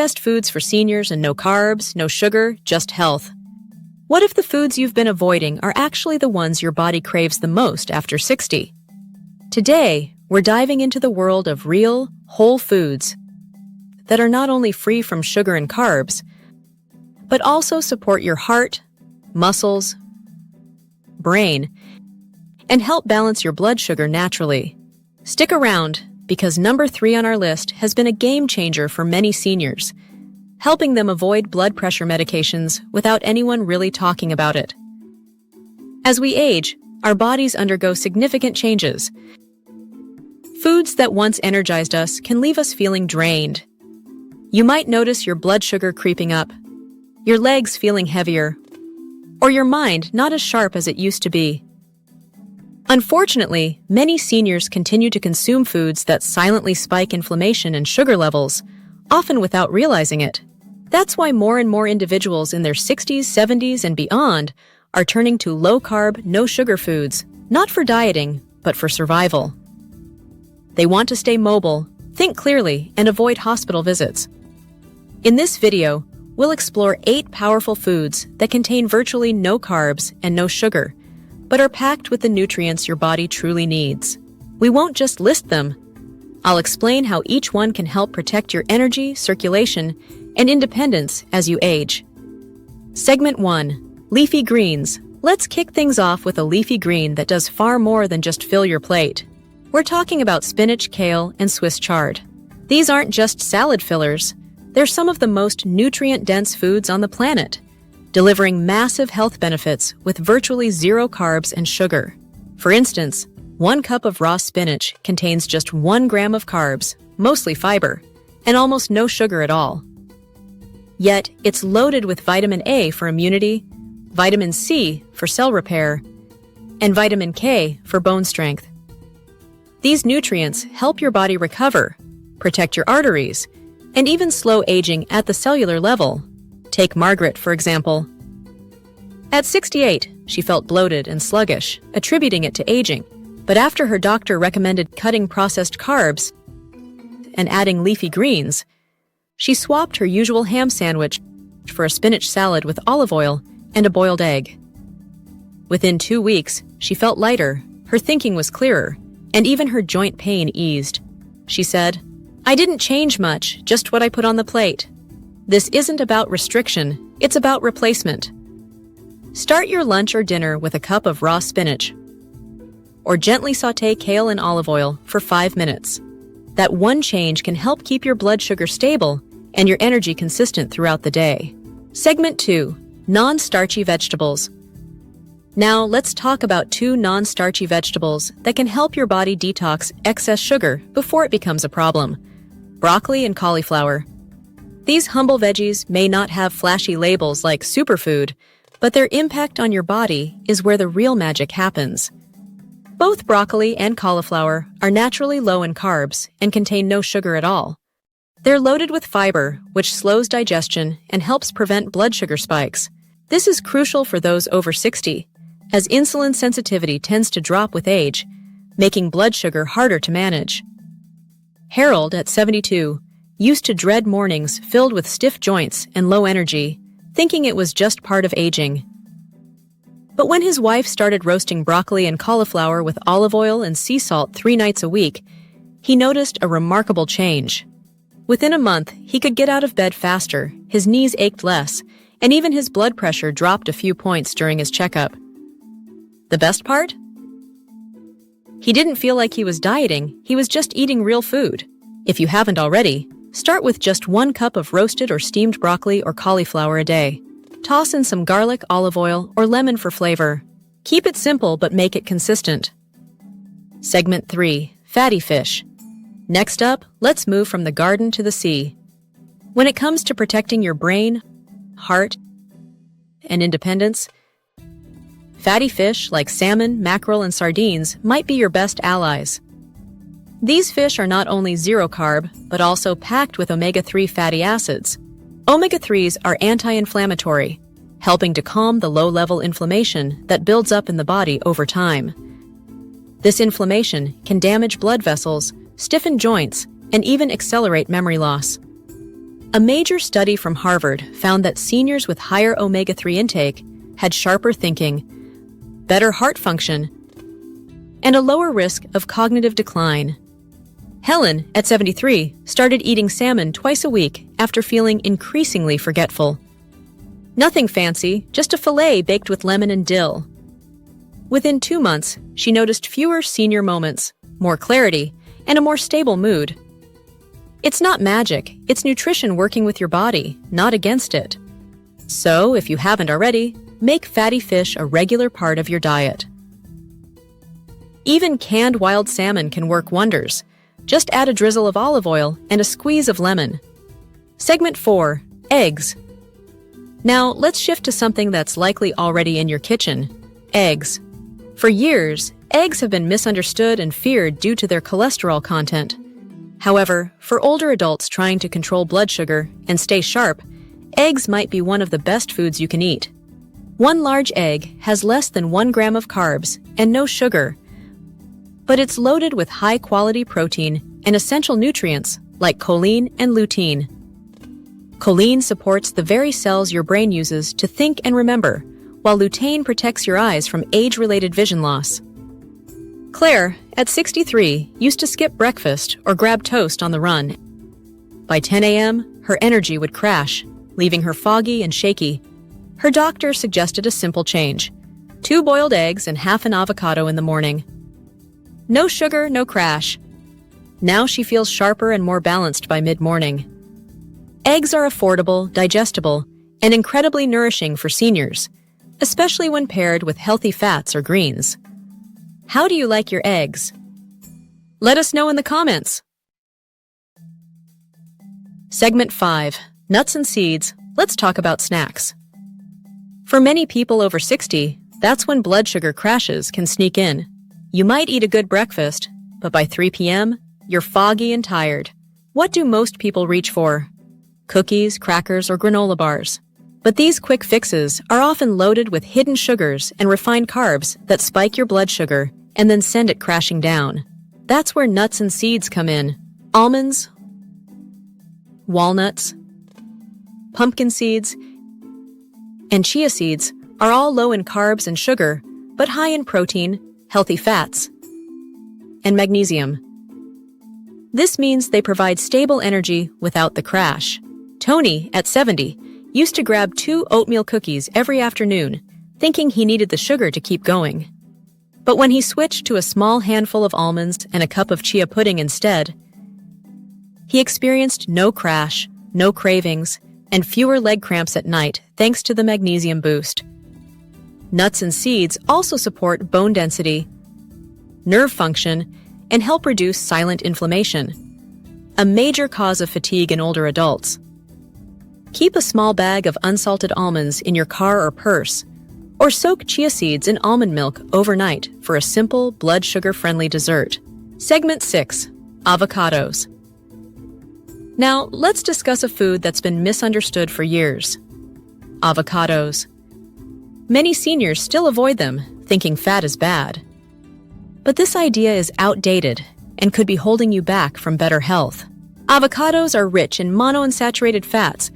best foods for seniors and no carbs, no sugar, just health. What if the foods you've been avoiding are actually the ones your body craves the most after 60? Today, we're diving into the world of real, whole foods that are not only free from sugar and carbs, but also support your heart, muscles, brain, and help balance your blood sugar naturally. Stick around, because number 3 on our list has been a game changer for many seniors, helping them avoid blood pressure medications without anyone really talking about it. As we age, our bodies undergo significant changes. Foods that once energized us can leave us feeling drained. You might notice your blood sugar creeping up, your legs feeling heavier, or your mind not as sharp as it used to be. Unfortunately, many seniors continue to consume foods that silently spike inflammation and sugar levels, often without realizing it. That's why more and more individuals in their 60s, 70s, and beyond are turning to low-carb, no-sugar foods, not for dieting, but for survival. They want to stay mobile, think clearly, and avoid hospital visits. In this video, we'll explore 8 powerful foods that contain virtually no carbs and no sugar, but are packed with the nutrients your body truly needs. We won't just list them. I'll explain how each one can help protect your energy, circulation, and independence as you age. Segment 1. Leafy greens. Let's kick things off with a leafy green that does far more than just fill your plate. We're talking about spinach, kale, and Swiss chard. These aren't just salad fillers. They're some of the most nutrient-dense foods on the planet, delivering massive health benefits with virtually zero carbs and sugar. For instance, 1 cup of raw spinach contains just 1 gram of carbs, mostly fiber, and almost no sugar at all. Yet, it's loaded with vitamin A for immunity, vitamin C for cell repair, and vitamin K for bone strength. These nutrients help your body recover, protect your arteries, and even slow aging at the cellular level. Take Margaret, for example. At 68, she felt bloated and sluggish, attributing it to aging. But after her doctor recommended cutting processed carbs and adding leafy greens, she swapped her usual ham sandwich for a spinach salad with olive oil and a boiled egg. Within 2 weeks, she felt lighter, her thinking was clearer, and even her joint pain eased. She said, "I didn't change much, just what I put on the plate." This isn't about restriction, it's about replacement. Start your lunch or dinner with a cup of raw spinach, or gently sauté kale in olive oil for 5 minutes. That one change can help keep your blood sugar stable and your energy consistent throughout the day. Segment 2. Non-starchy vegetables. Now, let's talk about 2 non-starchy vegetables that can help your body detox excess sugar before it becomes a problem. Broccoli and cauliflower. These humble veggies may not have flashy labels like superfood, but their impact on your body is where the real magic happens. Both broccoli and cauliflower are naturally low in carbs and contain no sugar at all. They're loaded with fiber, which slows digestion and helps prevent blood sugar spikes. This is crucial for those over 60, as insulin sensitivity tends to drop with age, making blood sugar harder to manage. Harold, at 72, used to dread mornings filled with stiff joints and low energy, thinking it was just part of aging. But when his wife started roasting broccoli and cauliflower with olive oil and sea salt 3 nights a week, he noticed a remarkable change. Within a month, he could get out of bed faster, his knees ached less, and even his blood pressure dropped a few points during his checkup. The best part? He didn't feel like he was dieting, he was just eating real food. If you haven't already, start with just 1 cup of roasted or steamed broccoli or cauliflower a day. Toss in some garlic, olive oil, or lemon for flavor. Keep it simple but make it consistent. Segment 3. Fatty fish. Next up, let's move from the garden to the sea. When it comes to protecting your brain, heart, and independence, fatty fish like salmon, mackerel, and sardines might be your best allies. These fish are not only zero carb, but also packed with omega-3 fatty acids. Omega-3s are anti-inflammatory, helping to calm the low-level inflammation that builds up in the body over time. This inflammation can damage blood vessels, stiffen joints, and even accelerate memory loss. A major study from Harvard found that seniors with higher omega-3 intake had sharper thinking, better heart function, and a lower risk of cognitive decline. Helen, at 73, started eating salmon twice a week after feeling increasingly forgetful. Nothing fancy, just a fillet baked with lemon and dill. Within 2 months, she noticed fewer senior moments, more clarity, and a more stable mood. It's not magic, it's nutrition working with your body, not against it. So, if you haven't already, make fatty fish a regular part of your diet. Even canned wild salmon can work wonders. Just add a drizzle of olive oil and a squeeze of lemon. Segment 4. Eggs. Now, let's shift to something that's likely already in your kitchen. Eggs. For years, eggs have been misunderstood and feared due to their cholesterol content. However, for older adults trying to control blood sugar and stay sharp, eggs might be one of the best foods you can eat. One large egg has less than 1 gram of carbs and no sugar, but it's loaded with high-quality protein and essential nutrients like choline and lutein. Choline supports the very cells your brain uses to think and remember, while lutein protects your eyes from age-related vision loss. Claire, at 63, used to skip breakfast or grab toast on the run. By 10 a.m., her energy would crash, leaving her foggy and shaky. Her doctor suggested a simple change: 2 boiled eggs and half an avocado in the morning. No sugar, no crash. Now she feels sharper and more balanced by mid-morning. Eggs are affordable, digestible, and incredibly nourishing for seniors, especially when paired with healthy fats or greens. How do you like your eggs? Let us know in the comments. Segment 5. Nuts and seeds. Let's talk about snacks. For many people over 60, that's when blood sugar crashes can sneak in. You might eat a good breakfast, but by 3 p.m., you're foggy and tired. What do most people reach for? Cookies, crackers, or granola bars. But these quick fixes are often loaded with hidden sugars and refined carbs that spike your blood sugar and then send it crashing down. That's where nuts and seeds come in. Almonds, walnuts, pumpkin seeds, and chia seeds are all low in carbs and sugar, but high in protein, healthy fats, and magnesium. This means they provide stable energy without the crash. Tony, at 70, used to grab 2 oatmeal cookies every afternoon, thinking he needed the sugar to keep going. But when he switched to a small handful of almonds and a cup of chia pudding instead, he experienced no crash, no cravings, and fewer leg cramps at night thanks to the magnesium boost. Nuts and seeds also support bone density, nerve function, and help reduce silent inflammation, a major cause of fatigue in older adults. Keep a small bag of unsalted almonds in your car or purse, or soak chia seeds in almond milk overnight for a simple, blood sugar-friendly dessert. Segment 6. Avocados. Now, let's discuss a food that's been misunderstood for years. Avocados. Many seniors still avoid them, thinking fat is bad. But this idea is outdated and could be holding you back from better health. Avocados are rich in monounsaturated fats,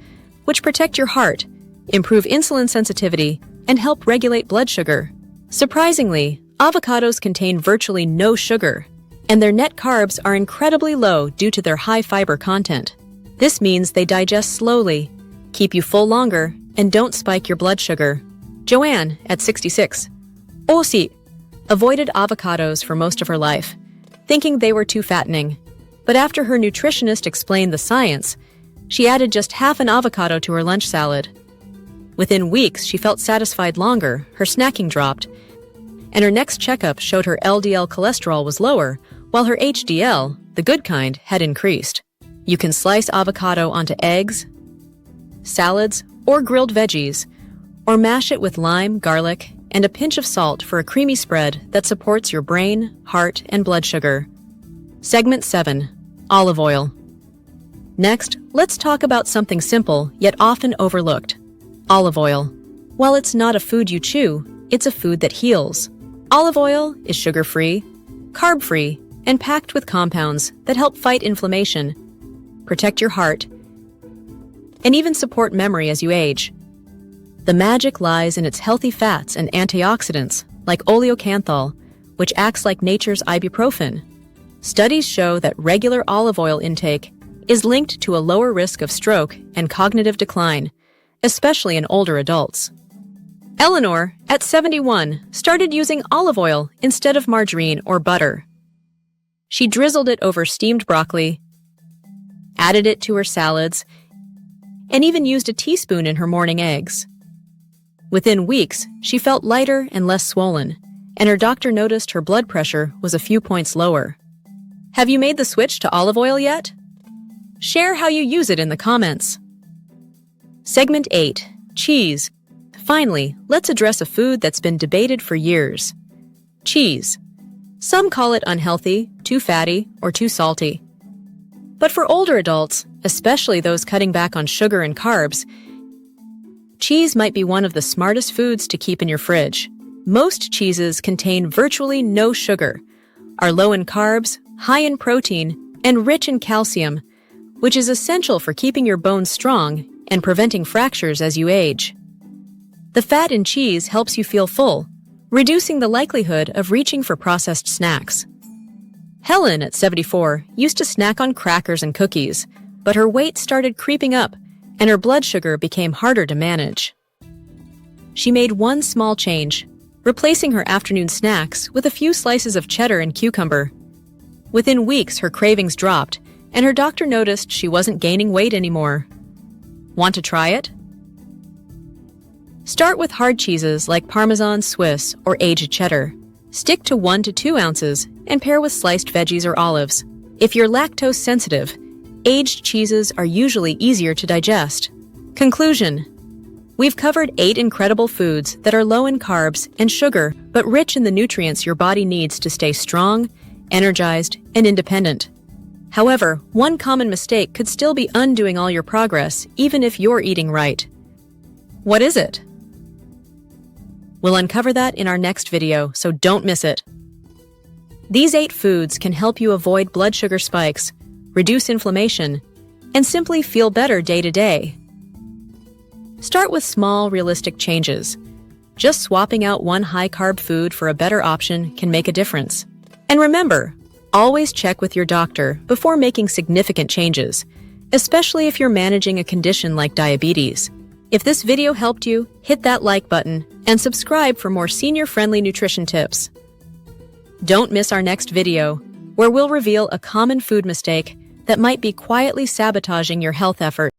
which protect your heart, improve insulin sensitivity, and help regulate blood sugar. Surprisingly, avocados contain virtually no sugar, and their net carbs are incredibly low due to their high fiber content. This means they digest slowly, keep you full longer, and don't spike your blood sugar. Joanne, at 66, aussi, avoided avocados for most of her life, thinking they were too fattening. But after her nutritionist explained the science, she added just half an avocado to her lunch salad. Within weeks, she felt satisfied longer, her snacking dropped, and her next checkup showed her LDL cholesterol was lower, while her HDL, the good kind, had increased. You can slice avocado onto eggs, salads, or grilled veggies, or mash it with lime, garlic, and a pinch of salt for a creamy spread that supports your brain, heart, and blood sugar. Segment 7. Olive oil. Next, let's talk about something simple yet often overlooked. Olive oil. While it's not a food you chew, it's a food that heals. Olive oil is sugar-free, carb-free, and packed with compounds that help fight inflammation, protect your heart, and even support memory as you age. The magic lies in its healthy fats and antioxidants, like oleocanthal, which acts like nature's ibuprofen. Studies show that regular olive oil intake is linked to a lower risk of stroke and cognitive decline, especially in older adults. Eleanor, at 71, started using olive oil instead of margarine or butter. She drizzled it over steamed broccoli, added it to her salads, and even used a teaspoon in her morning eggs. Within weeks, she felt lighter and less swollen, and her doctor noticed her blood pressure was a few points lower. Have you made the switch to olive oil yet? Share how you use it in the comments. Segment 8. Cheese. Finally, let's address a food that's been debated for years. Cheese. Some call it unhealthy, too fatty, or too salty. But for older adults, especially those cutting back on sugar and carbs, cheese might be one of the smartest foods to keep in your fridge. Most cheeses contain virtually no sugar, are low in carbs, high in protein, and rich in calcium, which is essential for keeping your bones strong and preventing fractures as you age. The fat in cheese helps you feel full, reducing the likelihood of reaching for processed snacks. Helen, at 74, used to snack on crackers and cookies, but her weight started creeping up and her blood sugar became harder to manage. She made one small change, replacing her afternoon snacks with a few slices of cheddar and cucumber. Within weeks, her cravings dropped, and her doctor noticed she wasn't gaining weight anymore. Want to try it? Start with hard cheeses like Parmesan, Swiss, or aged cheddar. Stick to 1 to 2 ounces and pair with sliced veggies or olives. If you're lactose sensitive, aged cheeses are usually easier to digest. Conclusion. We've covered 8 incredible foods that are low in carbs and sugar, but rich in the nutrients your body needs to stay strong, energized, and independent. However, one common mistake could still be undoing all your progress, even if you're eating right. What is it? We'll uncover that in our next video, so don't miss it. These 8 foods can help you avoid blood sugar spikes, reduce inflammation, and simply feel better day to day. Start with small, realistic changes. Just swapping out one high-carb food for a better option can make a difference. And remember, always check with your doctor before making significant changes, especially if you're managing a condition like diabetes. If this video helped you, hit that like button and subscribe for more senior-friendly nutrition tips. Don't miss our next video, where we'll reveal a common food mistake that might be quietly sabotaging your health effort.